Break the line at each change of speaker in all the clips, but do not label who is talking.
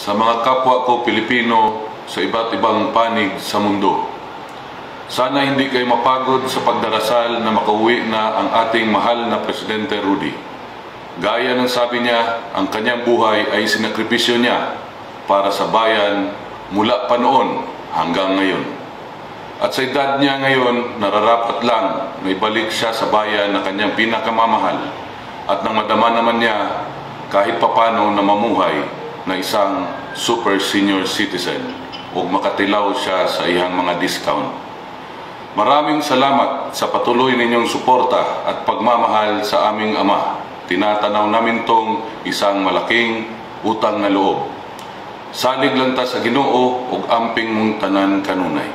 sa mga kapwa ko Pilipino sa iba't ibang panig sa mundo. Sana hindi kayo mapagod sa pagdarasal na makauwi na ang ating mahal na Presidente Rudy. Gaya ng sabi niya, ang kanyang buhay ay sinakripisyo niya para sa bayan mula pa noon hanggang ngayon. At sa edad niya ngayon, nararapat lang na ibalik siya sa bayan na kanyang pinakamamahal at nang madama naman niya kahit papano na mamuhay na isang super senior citizen o makatilaw siya sa iyang mga discount. Maraming salamat sa patuloy ninyong suporta at pagmamahal sa aming ama. Tinatanaw namin tong isang malaking utang na loob. Salig lang ta sa Ginoo ug amping mong tanan kanunay.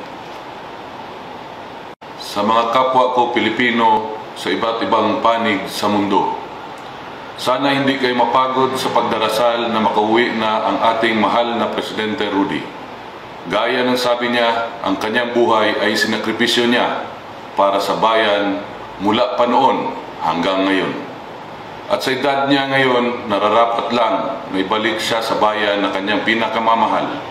Sa mga kapwa ko Pilipino sa iba't ibang panig sa mundo, sana hindi kayo mapagod sa pagdarasal na makauwi na ang ating mahal na Presidente Rudy. Gaya ng sabi niya, ang kanyang buhay ay sinakripisyo niya para sa bayan mula pa noon hanggang ngayon. At sa edad niya ngayon, nararapat lang na ibalik siya sa bayan na kanyang pinakamamahal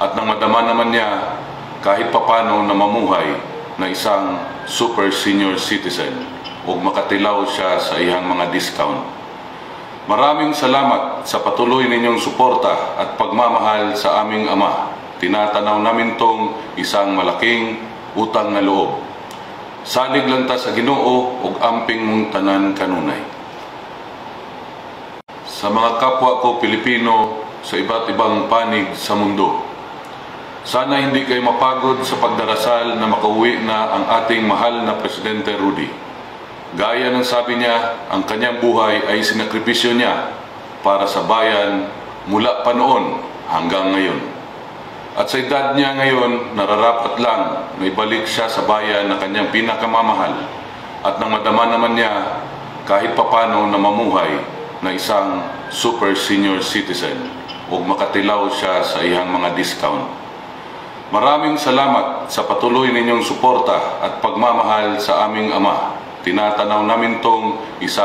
at nang madama naman niya kahit papano na mamuhay na isang super senior citizen o makatilaw siya sa iyang mga discount. Maraming salamat sa patuloy ninyong suporta at pagmamahal sa aming ama. Tinatanaw namin tong isang malaking utang na loob. Salig lang ta sa Ginoo ug amping mong tanan kanunay. Sa mga kapwa ko Pilipino sa iba't ibang panig sa mundo, sana hindi kayo mapagod sa pagdarasal na makauwi na ang ating mahal na Presidente Rudy. Gaya ng sabi niya, ang kanyang buhay ay sinakripisyo niya para sa bayan mula pa noon hanggang ngayon. At sa edad niya ngayon, nararapat lang na ibalik siya sa bayan na kanyang pinakamamahal at nang madama naman niya kahit papano na mamuhay na isang super senior citizen o makatilaw siya sa iyang mga discount. Maraming salamat sa patuloy ninyong suporta at pagmamahal sa aming ama. Tinatanaw namin tong isang